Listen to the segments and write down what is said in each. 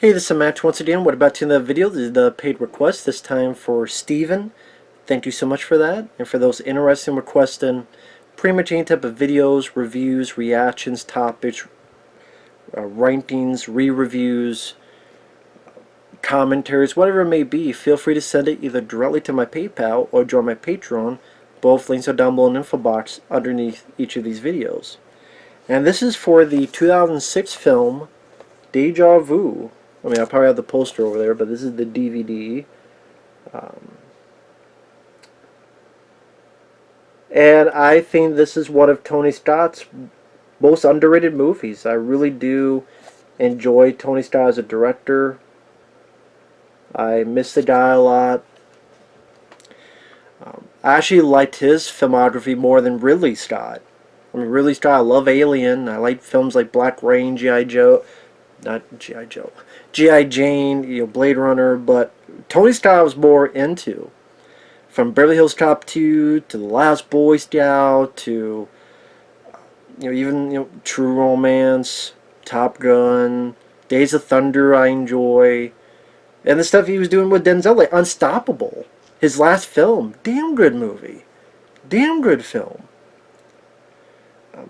Hey, this is Matt once again. What about in the video? This is the paid request, this time for Steven. Thank you so much for that. And for those interested in requesting pretty much any type of videos, reviews, reactions, topics, rankings, re-reviews, commentaries, whatever it may be, feel free to send it either directly to my PayPal or join my Patreon. Both links are down below in the info box underneath each of these videos. And this is for the 2006 film Deja Vu. I mean, I probably have the poster over there, but this is the DVD. And I think this is one of Tony Scott's most underrated movies. I really do enjoy Tony Scott as a director. I miss the guy a lot. I actually liked his filmography more than Ridley Scott. I mean, Ridley Scott, I love Alien. I like films like Black Rain, G.I. Joe. Not G.I. Joe. G.I. Jane, Blade Runner, but Tony Scott was more into. From Beverly Hills Cop 2 to The Last Boy Scout to even True Romance, Top Gun, Days of Thunder I enjoy. And the stuff he was doing with Denzel, like Unstoppable. His last film, damn good movie. Damn good film.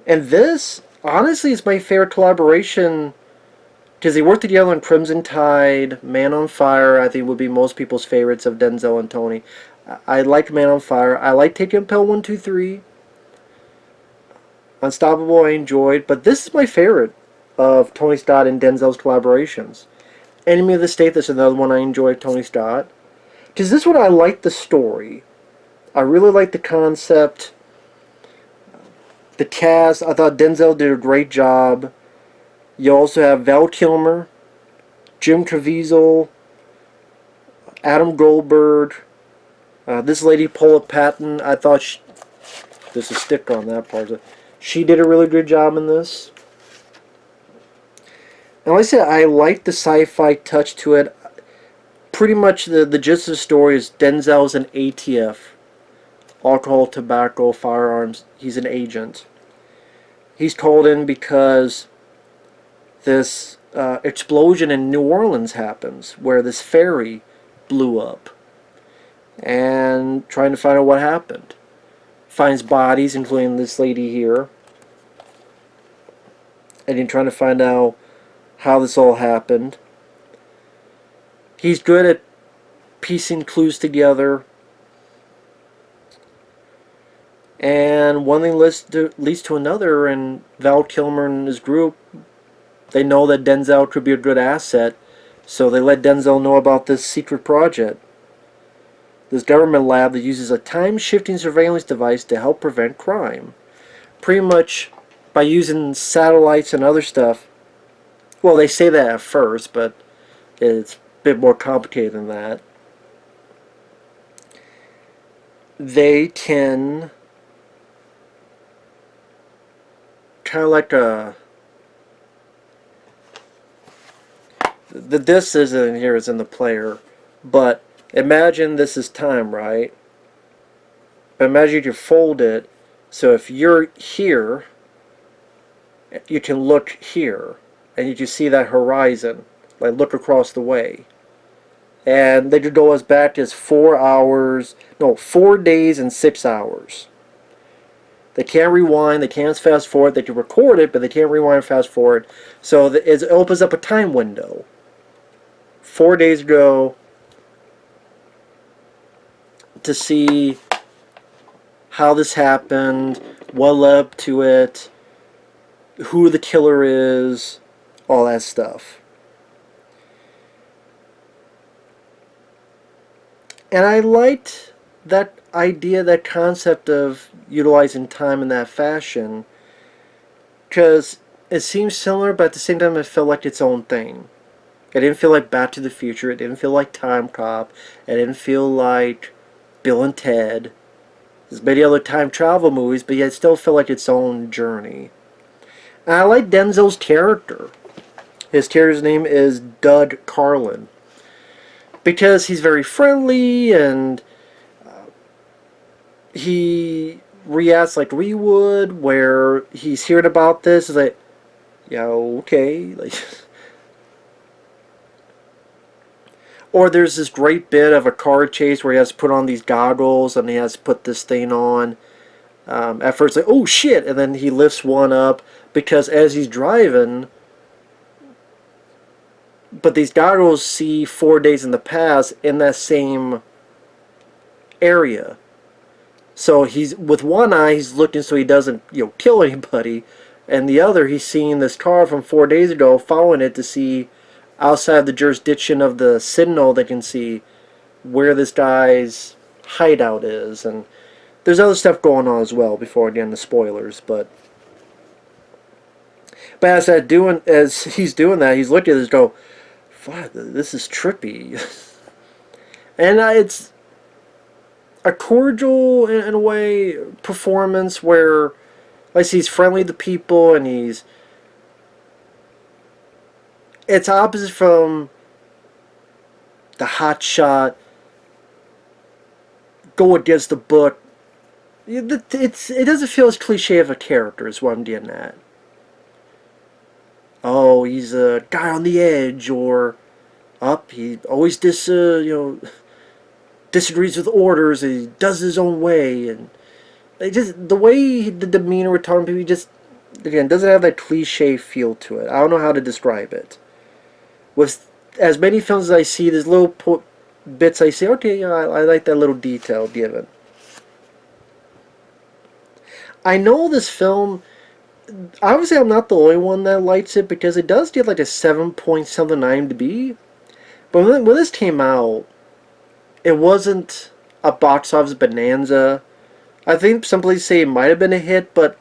And this, honestly, is my favorite collaboration because they worked together on Crimson Tide, Man on Fire, I think would be most people's favorites of Denzel and Tony. I like Man on Fire. I like Taking a Pill 1, 2, 3. Unstoppable I enjoyed, but this is my favorite of Tony Scott and Denzel's collaborations. Enemy of the State, that's another one I enjoyed, Tony Scott. Because this one I like the story. I really like the concept. The cast, I thought Denzel did a great job. You also have Val Kilmer, Jim Caviezel, Adam Goldberg, this lady Paula Patton. I thought there's a sticker on that part. She did a really good job in this. And like I said, I like the sci-fi touch to it. Pretty much the gist of the story is Denzel's an ATF, alcohol, tobacco, firearms. He's an agent. He's called in because this explosion in New Orleans happens, where this ferry blew up, and trying to find out what happened. Finds bodies, including this lady here, and he's trying to find out how this all happened. He's good at piecing clues together, and one thing leads to another, and Val Kilmer and his group, they know that Denzel could be a good asset, so they let Denzel know about this secret project. This government lab that uses a time-shifting surveillance device to help prevent crime. Pretty much by using satellites and other stuff. Well, they say that at first, but it's a bit more complicated than that. They can kind of like a... The disc isn't here, it's in the player, but imagine this is time, right? But imagine you can fold it, so if you're here, you can look here, and you can see that horizon, like look across the way. And they could go as back as 4 days and 6 hours. They can't rewind, they can't fast forward, they can record it, but they can't rewind and fast forward. So it opens up a time window. 4 days ago, to see how this happened, what led up to it, who the killer is, all that stuff. And I liked that idea, that concept of utilizing time in that fashion, because it seems similar, but at the same time it felt like its own thing. It didn't feel like Back to the Future, it didn't feel like Time Cop, it didn't feel like Bill and Ted. There's many other time travel movies, but yet it still felt like its own journey. And I like Denzel's character. His character's name is Doug Carlin, because he's very friendly, and he reacts like we would, where he's hearing about this, it's like, yeah, okay, like, Or there's this great bit of a car chase where he has to put on these goggles and he has to put this thing on. At first, like, oh shit, and then he lifts one up because as he's driving, but these goggles see 4 days in the past in that same area. So he's with one eye he's looking so he doesn't kill anybody, and the other he's seeing this car from 4 days ago, following it to see outside the jurisdiction of the signal. They can see where this guy's hideout is, and there's other stuff going on as well before I get into spoilers. But as he's doing that, he's looking at this, go, fuck, this is trippy, and it's a cordial, in a way, performance where, like, he's friendly to people, and it's opposite from the hotshot, go against the book. It doesn't feel as cliche of a character, is what I'm getting at. Oh, he's a guy on the edge, or he always disagrees with orders, and he does his own way, and the way the demeanor with talking to people just, again, doesn't have that cliche feel to it. I don't know how to describe it. With as many films as I see, there's little bits I say, okay, I like that little detail given. I know this film, obviously I'm not the only one that likes it, because it does get like a 7-point-something IMDb. But when this came out, it wasn't a box office bonanza. I think some places say it might have been a hit, but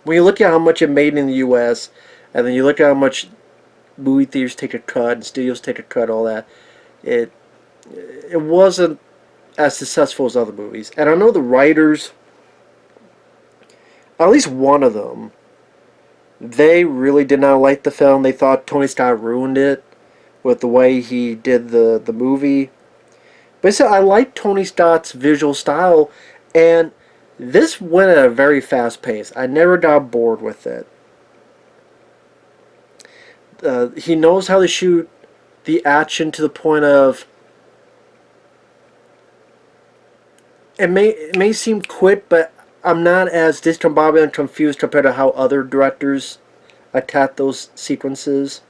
when you look at how much it made in the US, and then you look at how much movie theaters take a cut, and studios take a cut, all that, it wasn't as successful as other movies. And I know the writers, at least one of them, they really did not like the film. They thought Tony Scott ruined it with the way he did the movie. But I said, I like Tony Scott's visual style, and this went at a very fast pace. I never got bored with it. He knows how to shoot the action to the point of, it may seem quick, but I'm not as discombobulated and confused compared to how other directors attack those sequences.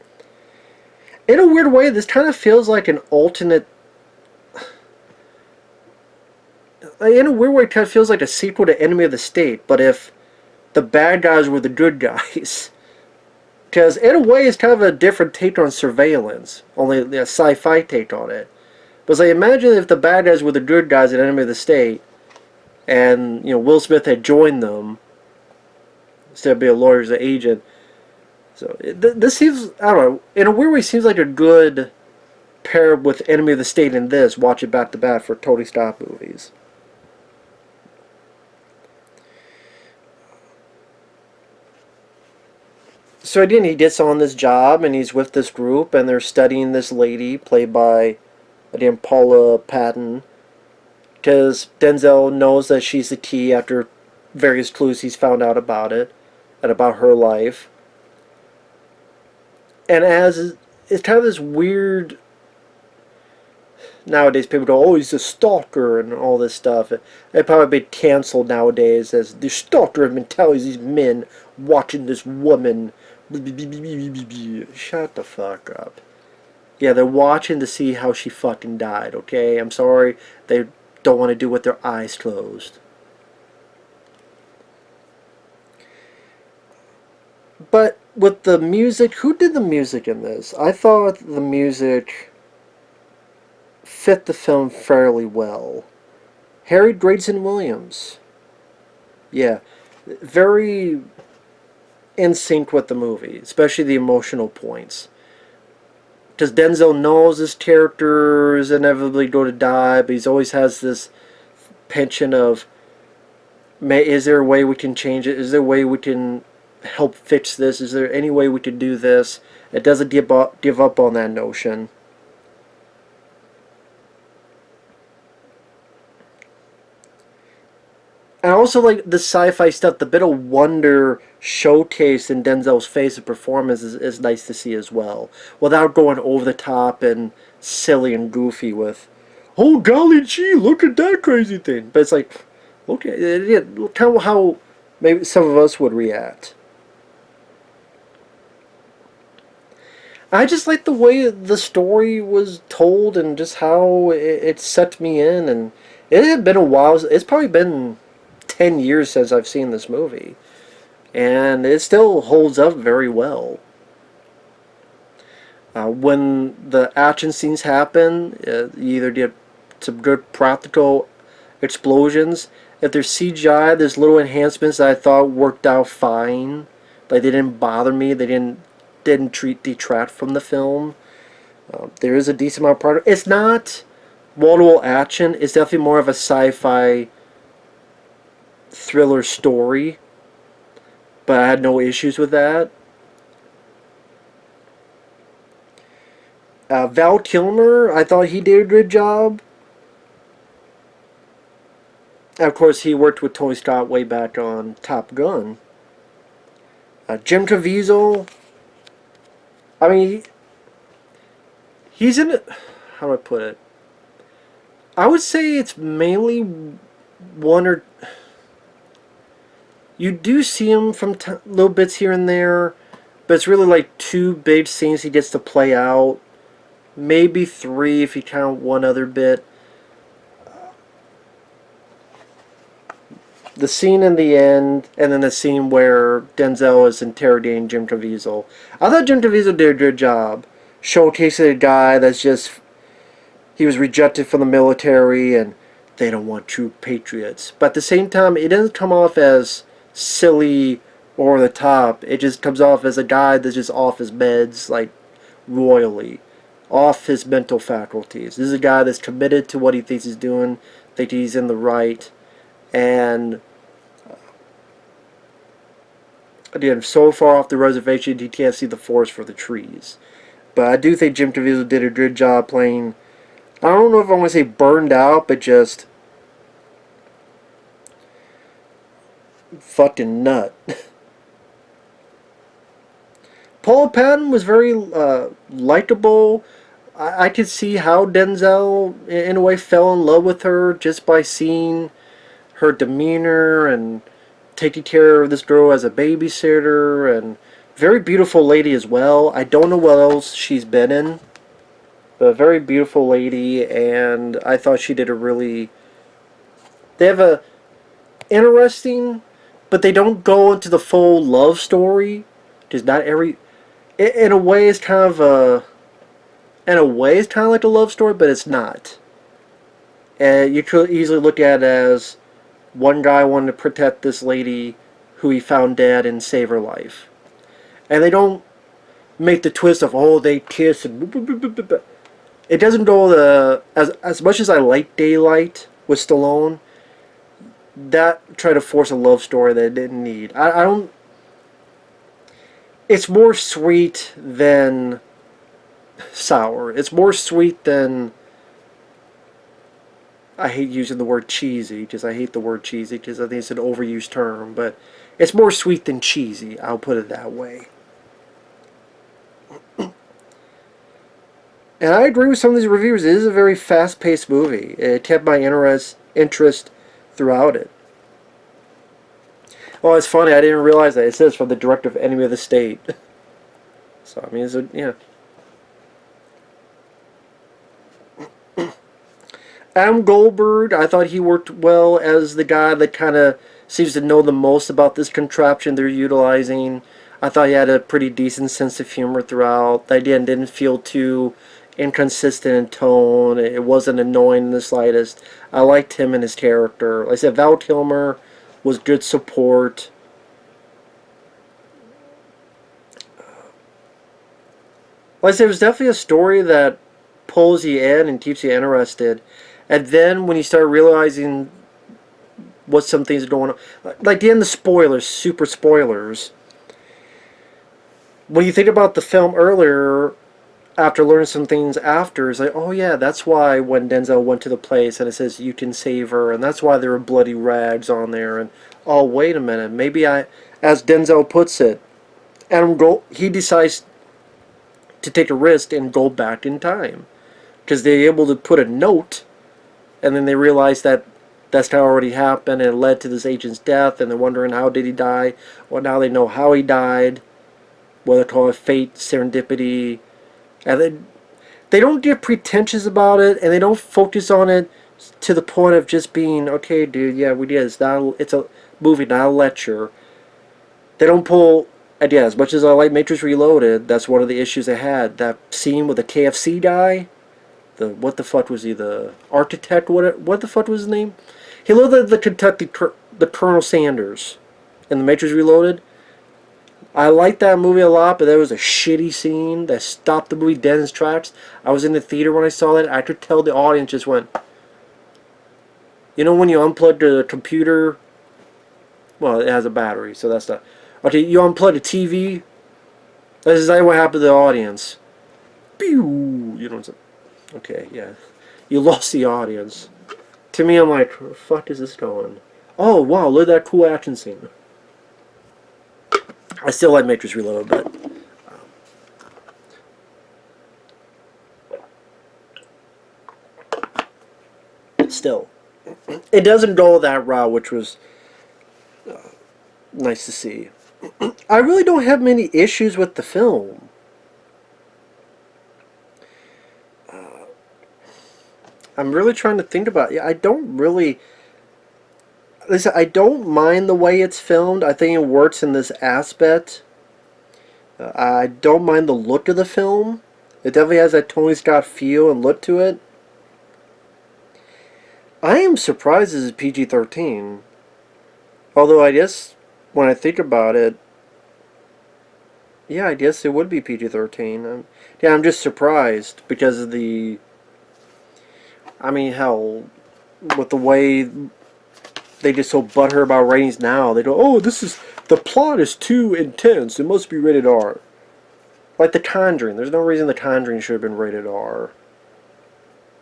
In a weird way, this kind of feels like an alternate. In a weird way, it kind of feels like a sequel to Enemy of the State, but if the bad guys were the good guys. Because in a way, it's kind of a different take on surveillance, only a sci-fi take on it. But it's like, imagine if the bad guys were the good guys in Enemy of the State, and Will Smith had joined them instead of being a lawyer as an agent. So this seems, I don't know, in a weird way, seems like a good pair with Enemy of the State and this. Watch it back to back for Tony Scott movies. So again, he gets on this job, and he's with this group, and they're studying this lady, played by, again, Paula Patton, because Denzel knows that she's the key after various clues he's found out about it, and about her life. And as it's kind of this weird, nowadays people go, oh, he's a stalker and all this stuff. It'd probably be canceled nowadays as the stalker mentality, these men watching this woman. Shut the fuck up. Yeah, they're watching to see how she fucking died, okay? I'm sorry, they don't want to do it with their eyes closed. But with the music, who did the music in this? I thought the music fit the film fairly well. Harry Gregson Williams. Yeah, very in sync with the movie, especially the emotional points. Because Denzel knows his character is inevitably going to die, but he always has this penchant of, is there a way we can change it? Is there a way we can help fix this? Is there any way we could do this? It doesn't give up on that notion. I also like the sci-fi stuff. The bit of wonder showcased in Denzel's face and performance is nice to see as well, without going over the top and silly and goofy with, oh golly gee, look at that crazy thing. But it's like, okay, yeah, kind of how maybe some of us would react. I just like the way the story was told and just how it set me in. And it had been a while. It's probably been 10 years since I've seen this movie. And it still holds up very well. When the action scenes happen, you either get some good practical explosions. If there's CGI, there's little enhancements that I thought worked out fine. Like, they didn't bother me. They didn't detract from the film. There is a decent amount of product. It's not wall-to-wall action. It's definitely more of a sci-fi thriller story. But I had no issues with that. Val Kilmer, I thought he did a good job. And of course, he worked with Tony Scott way back on Top Gun. Jim Caviezel, I mean, he's in it. How do I put it? I would say it's mainly one or... You do see him from little bits here and there, but it's really like 2 big scenes he gets to play out. Maybe 3 if you count one other bit. The scene in the end, and then the scene where Denzel is interrogating Jim Caviezel. I thought Jim Caviezel did a good job showcasing a guy that's just... He was rejected from the military, and they don't want true patriots. But at the same time, it doesn't come off as silly or the top. It just comes off as a guy that's just off his meds, like, royally. Off his mental faculties. This is a guy that's committed to what he thinks he's doing, thinks he's in the right, and again, so far off the reservation he can't see the forest for the trees. But I do think Jim Caviezel did a good job playing, I don't know if I want to say burned out, but just fucking nut. Paula Patton was very likable. I could see how Denzel, in a way, fell in love with her just by seeing her demeanor and taking care of this girl as a babysitter. And very beautiful lady as well. I don't know what else she's been in, but a very beautiful lady. And I thought she did a really... They have a interesting, but they don't go into the full love story. Because not every... In a way, it's kind of a... In a way, it's kind of like a love story, but it's not. And you could easily look at it as one guy wanted to protect this lady who he found dead and save her life. And they don't make the twist of, oh, they kiss and... It doesn't go the... As much as I like Daylight with Stallone, that tried to force a love story that it didn't need. I don't... It's more sweet than... sour. It's more sweet than... I hate using the word cheesy, because I hate the word cheesy, because I think it's an overused term, but it's more sweet than cheesy, I'll put it that way. And I agree with some of these reviewers. It is a very fast-paced movie. It kept my interest throughout it. Oh, it's funny, I didn't realize that. It says from the director of Enemy of the State. So, I mean, it's a, yeah. Adam Goldberg, I thought he worked well as the guy that kind of seems to know the most about this contraption they're utilizing. I thought he had a pretty decent sense of humor throughout. The idea didn't feel too inconsistent in tone. It wasn't annoying in the slightest. I liked him and his character. Like I said, Val Kilmer was good support. Like I said, it was definitely a story that pulls you in and keeps you interested. And then when you start realizing what some things are going on, like the end of spoilers, super spoilers. When you think about the film earlier, after learning some things after, it's like, oh yeah, that's why when Denzel went to the place and it says you can save her, and that's why there were bloody rags on there, and oh wait a minute, maybe as Denzel puts it, he decides to take a risk and go back in time. because they're able to put a note, and then they realize that that's how already happened, and it led to this agent's death, and they're wondering how did he die. Well, now they know how he died, what they call it, fate, serendipity, and they don't get pretentious about it, and they don't focus on it to the point of just being, okay, dude, yeah, we did. It's a movie, not a lecture. They don't pull, yeah, as much as I like Matrix Reloaded, that's one of the issues they had. That scene with the KFC guy, what the fuck was he, the architect, what the fuck was his name? He looked like the Colonel Sanders in the Matrix Reloaded. I liked that movie a lot, but there was a shitty scene that stopped the movie dead in its tracks. I was in the theater when I saw that. I could tell the audience just went, you know when you unplug the computer? Well, it has a battery, so that's not... Okay, you unplug the TV? That's exactly what happened to the audience. Pew! You know what I'm saying? Okay, yeah. You lost the audience. To me, I'm like, where the fuck is this going? Oh, wow, look at that cool action scene. I still like Matrix Reloaded, but... still. It doesn't go that route, which was nice to see. I really don't have many issues with the film. I'm really trying to think about it. I don't really... Listen, I don't mind the way it's filmed. I think it works in this aspect. I don't mind the look of the film. It definitely has that Tony Scott feel and look to it. I am surprised this is PG-13. Although I guess when I think about it, yeah, I guess it would be PG-13. Yeah, I'm just surprised because of the... I mean, hell, with the way they get so butthurt about ratings now, they go, oh, the plot is too intense, it must be rated R. Like The Conjuring. There's no reason The Conjuring should have been rated R.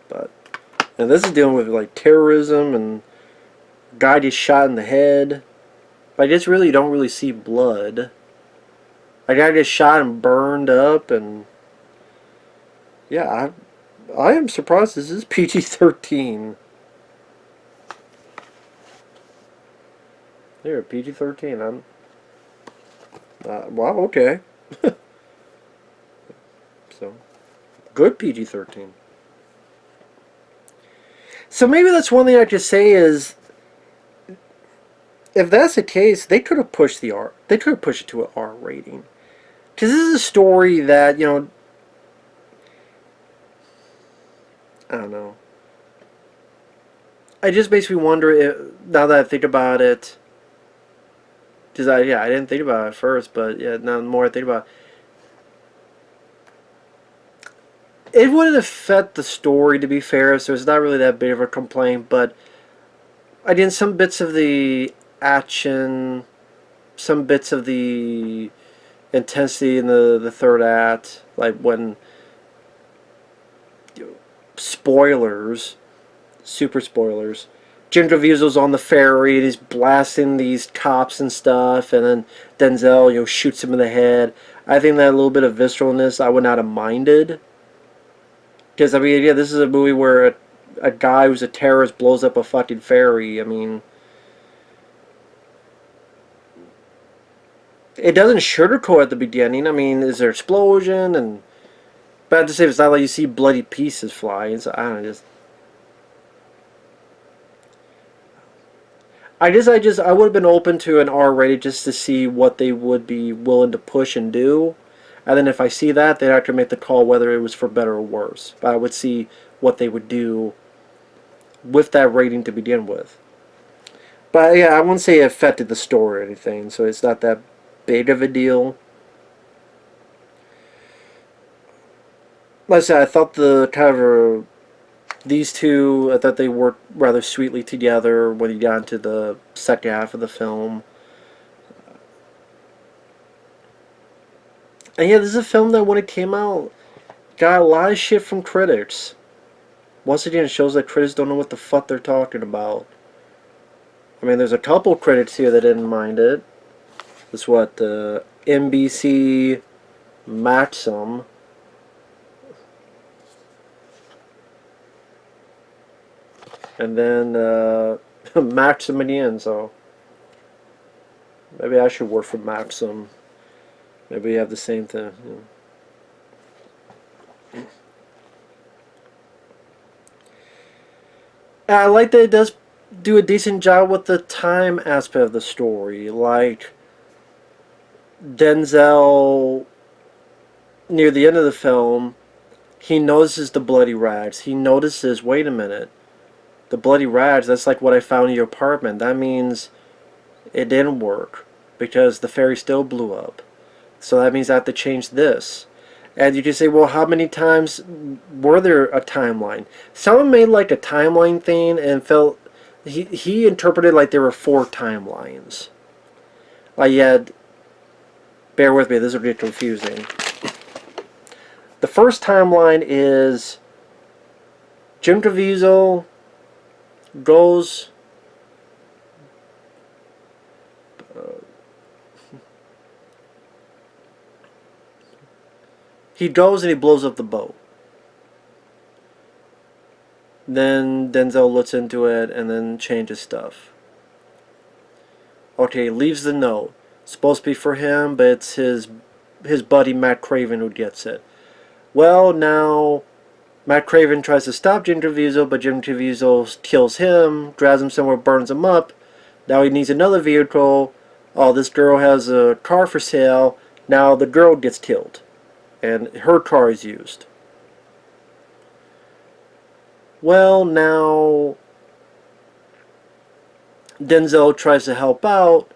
But... and this is dealing with like terrorism and a guy gets shot in the head. But I just really don't really see blood. A guy gets shot and burned up, and yeah, I am surprised this is PG-13. Here, PG-13. Wow, okay. So, good PG-13. So maybe that's one thing I could say is, if that's the case, they could have pushed the R. They could have pushed it to an R rating, because this is a story that, you know, I don't know. I just makes me wonder if, now that I think about it, because I didn't think about it at first, but yeah, now the more I think about it, it wouldn't affect the story, to be fair, so it's not really that big of a complaint, but I did some bits of the action, some bits of the intensity in the third act, like when, spoilers, super spoilers, Jim Caviezel's on the ferry and he's blasting these cops and stuff, and then Denzel, shoots him in the head. I think that a little bit of visceralness I would not have minded. Because, I mean, yeah, this is a movie where a guy who's a terrorist blows up a fucking ferry. I mean, it doesn't sugarcoat at the beginning. I mean, is there explosion? But at the same time, it's not like you see bloody pieces flying. So, I don't know, I would have been open to an R rated just to see what they would be willing to push and do. And then if I see that, they'd have to make the call whether it was for better or worse. But I would see what they would do with that rating to begin with. But yeah, I wouldn't say it affected the story or anything, so it's not that big of a deal. Like I said, I thought the kind of these two, I thought they worked rather sweetly together when you got into the second half of the film. And yeah, this is a film that when it came out got a lot of shit from critics. Once again, it shows that critics don't know what the fuck they're talking about. I mean, there's a couple critics here that didn't mind it. It's what, NBC Maxim. and then Maxim in the end. So maybe I should work for Maxim. Maybe we have the same thing. I like that it does do a decent job with the time aspect of the story. Like Denzel, near the end of the film, he notices the bloody rags. He notices, wait a minute, the bloody rags, that's like what I found in your apartment. That means it didn't work because the ferry still blew up. So that means I have to change this. And you can say, well, how many times were there a timeline? Someone made like a timeline thing and felt he interpreted like there were 4 timelines. Like, yeah, bear with me, this will get confusing. The first timeline is Jim Caviezel goes he goes and he blows up the boat. Then Denzel looks into it and then changes stuff. Okay, leaves the note. Supposed to be for him, but it's his buddy Matt Craven who gets it. Well, now Matt Craven tries to stop Jim Caviezel, but Jim Caviezel kills him, drives him somewhere, burns him up. Now he needs another vehicle. Oh, this girl has a car for sale. Now the girl gets killed, and her car is used. Well, now Denzel tries to help out,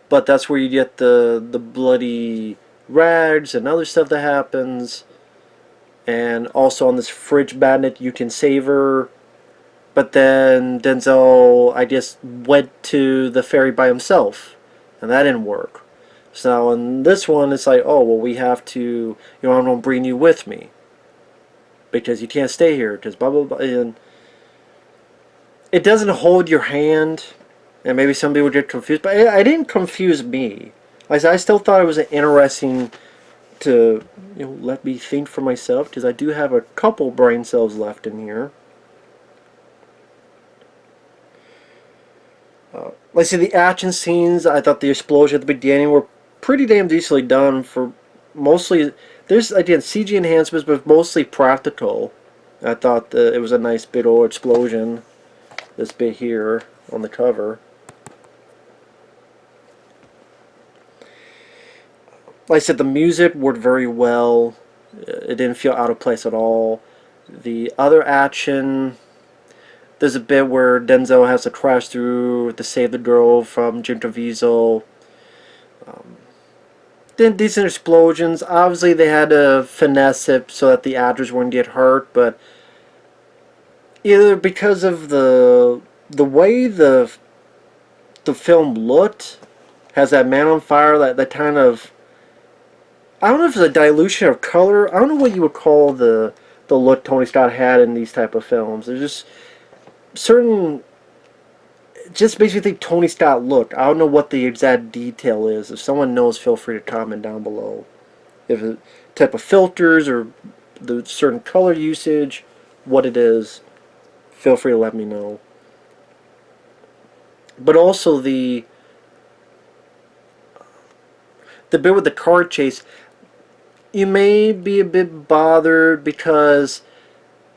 but that's where you get the bloody rags and other stuff that happens. And also on this fridge bandit, you can save her. But then Denzel, I guess, went to the ferry by himself, and that didn't work. So in this one, it's like, oh, well, we have to, I'm going to bring you with me, because you can't stay here, because blah, blah, blah. And it doesn't hold your hand, and maybe some people get confused, but it didn't confuse me. I still thought it was interesting to let me think for myself, because I do have a couple brain cells left in here. Like I said, the action scenes, I thought the explosion at the beginning were pretty damn decently done. For mostly, there's again CG enhancements, but mostly practical. I thought that it was a nice big old explosion. This bit here on the cover. Like I said, the music worked very well. It didn't feel out of place at all. The other action, there's a bit where Denzel has to crash through to save the girl from Jim Caviezel. Then decent explosions. Obviously, they had to finesse it so that the actors wouldn't get hurt, but either because of the way the film looked, has that man on fire, that kind of, I don't know if it's a dilution of color. I don't know what you would call the look Tony Scott had in these type of films. There's just certain, just basically Tony Scott look. I don't know what the exact detail is. If someone knows, feel free to comment down below. If it type of filters or the certain color usage, what it is, feel free to let me know. But also the bit with the car chase, you may be a bit bothered because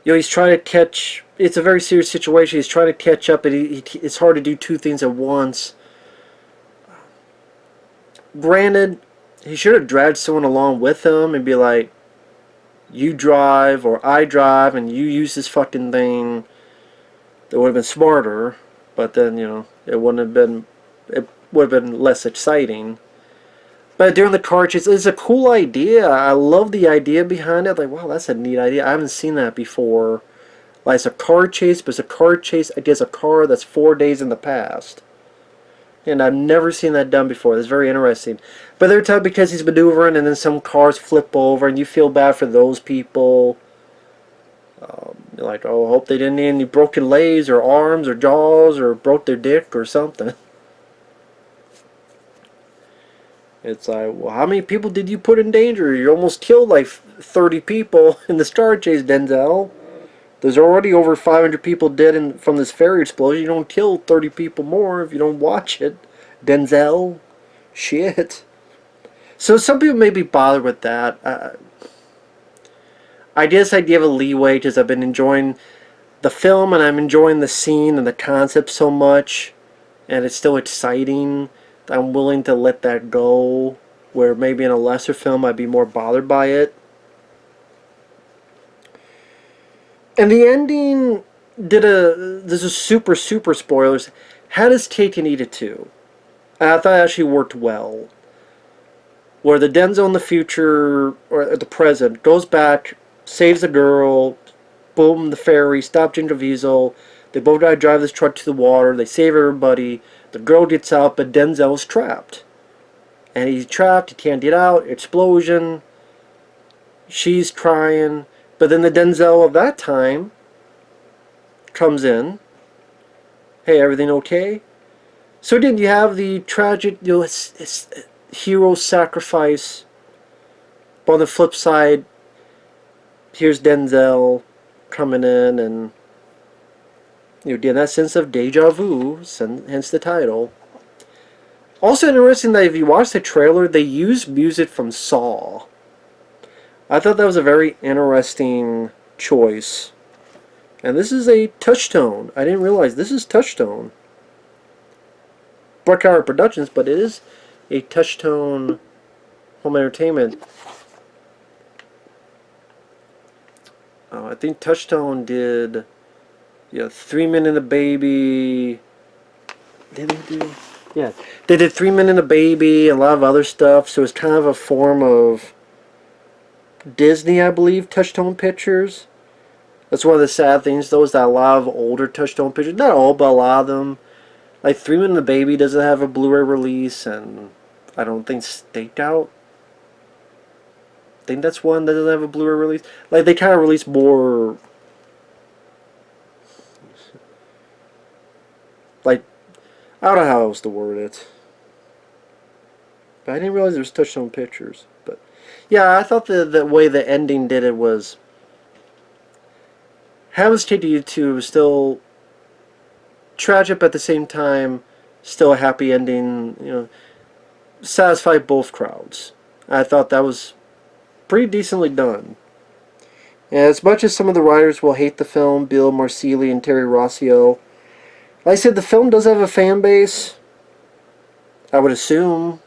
he's trying to catch. It's a very serious situation. He's trying to catch up, and it's hard to do 2 things at once. Granted, he should have dragged someone along with him and be like, you drive or I drive and you use this fucking thing. That would have been smarter, but then, it wouldn't have been, it would have been less exciting. But during the car chase, it's a cool idea. I love the idea behind it. Like, wow, that's a neat idea. I haven't seen that before. Like, it's a car chase, but it's a car chase against a car that's 4 days in the past. And I've never seen that done before. That's very interesting. But every time, because he's maneuvering and then some cars flip over and you feel bad for those people. You're like, oh, I hope they didn't need any broken legs or arms or jaws or broke their dick or something. It's like, well, how many people did you put in danger? You almost killed like 30 people in the star chase, Denzel. There's already over 500 people dead from this ferry explosion. You don't kill 30 people more if you don't watch it. Denzel. Shit. So some people may be bothered with that. I guess I give a leeway because I've been enjoying the film and I'm enjoying the scene and the concept so much. And it's still exciting. I'm willing to let that go. Where maybe in a lesser film I'd be more bothered by it. And the ending this is super spoilers, had its cake and eat it too. And I thought it actually worked well. Where the Denzel in the future, or the present, goes back, saves the girl, boom, the ferry, stop Caviezel, they both gotta drive this truck to the water, they save everybody, the girl gets out, but Denzel's trapped. And he's trapped, he can't get out, explosion, she's crying, but then the Denzel of that time comes in. Hey, everything okay? So again, you have the tragic, it's hero sacrifice. But on the flip side, here's Denzel coming in, and get that sense of deja vu, hence the title. Also interesting that if you watch the trailer, they use music from Saw. I thought that was a very interesting choice. And this is a Touchstone. I didn't realize this is Touchstone. Bruckheimer Productions, but it is a Touchstone home entertainment. I think Touchstone did 3 Men and a Baby. Did they do? Yeah. They did 3 Men and a Baby and a lot of other stuff, so it's kind of a form of Disney, I believe, Touchstone Pictures. That's one of the sad things, though, is that a lot of older Touchstone Pictures, not all, but a lot of them, like 3 Men and a Baby doesn't have a Blu-ray release, and I don't think Staked Out, I think that's one that doesn't have a Blu-ray release. Like, they kind of release more, like, I don't know how else to word it. But I didn't realize there was Touchstone Pictures. But yeah, I thought the way the ending did it was Heaven's Cake to You 2 was still tragic, but at the same time still a happy ending, satisfied both crowds. I thought that was pretty decently done. And as much as some of the writers will hate the film, Bill Marsilii and Terry Rossio, like I said, the film does have a fan base, I would assume.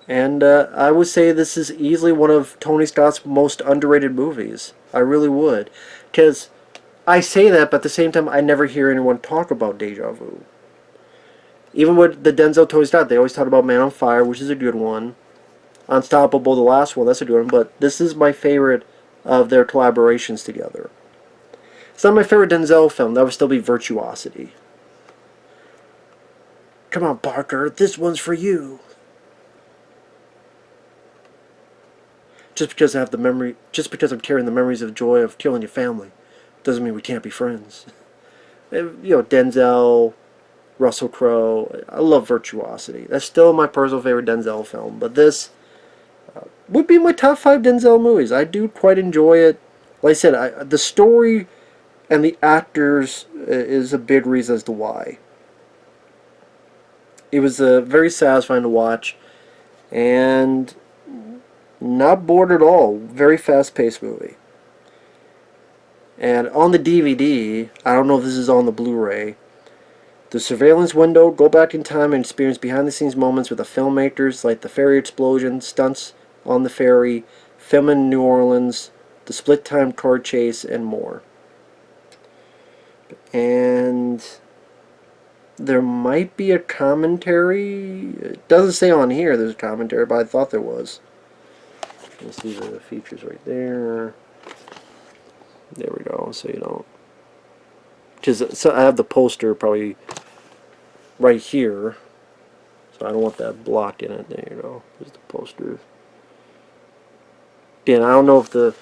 And I would say this is easily one of Tony Scott's most underrated movies. I really would. Because I say that, but at the same time, I never hear anyone talk about Deja Vu. Even with the Denzel Tony Scott, they always talk about Man on Fire, which is a good one. Unstoppable, the last one, that's a good one. But this is my favorite of their collaborations together. It's not my favorite Denzel film. That would still be Virtuosity. Come on, Parker, this one's for you. Just because I have the memory, just because I'm carrying the memories of joy of killing your family, doesn't mean we can't be friends. Denzel, Russell Crowe. I love Virtuosity. That's still my personal favorite Denzel film. But this would be my top 5 Denzel movies. I do quite enjoy it. Like I said, the story and the actors is a big reason as to why. It was very satisfying to watch, and not bored at all. Very fast-paced movie. And on the DVD, I don't know if this is on the Blu-ray, the surveillance window, go back in time and experience behind-the-scenes moments with the filmmakers, like the ferry explosion, stunts on the ferry, filming in New Orleans, the split-time car chase, and more. And there might be a commentary. It doesn't say on here there's a commentary, but I thought there was. Let's see the features right there. There we go, so you don't. So I have the poster probably right here, so I don't want that blocked in it. There you go. There's the poster. Again, I don't know if the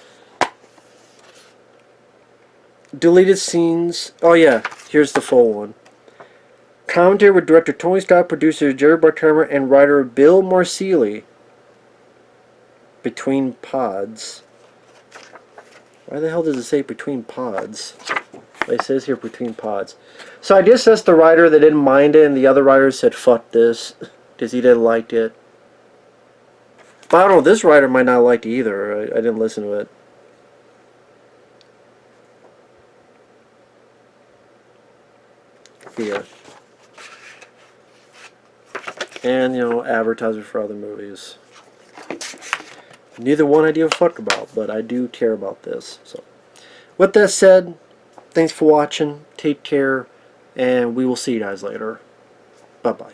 deleted scenes. Oh yeah, here's the full one. Commentary with director Tony Scott, producer Jerry Bruckheimer, and writer Bill Marsilii. Between pods. Why the hell does it say between pods? It says here between pods. So I guess that's the writer that didn't mind it, and the other writer said fuck this because he didn't like it. But I don't know, this writer might not like it either. I didn't listen to it. Yeah. And, you know, advertisers for other movies. Neither one I give a fuck about, but I do care about this. So, with that said, thanks for watching. Take care, and we will see you guys later. Bye-bye.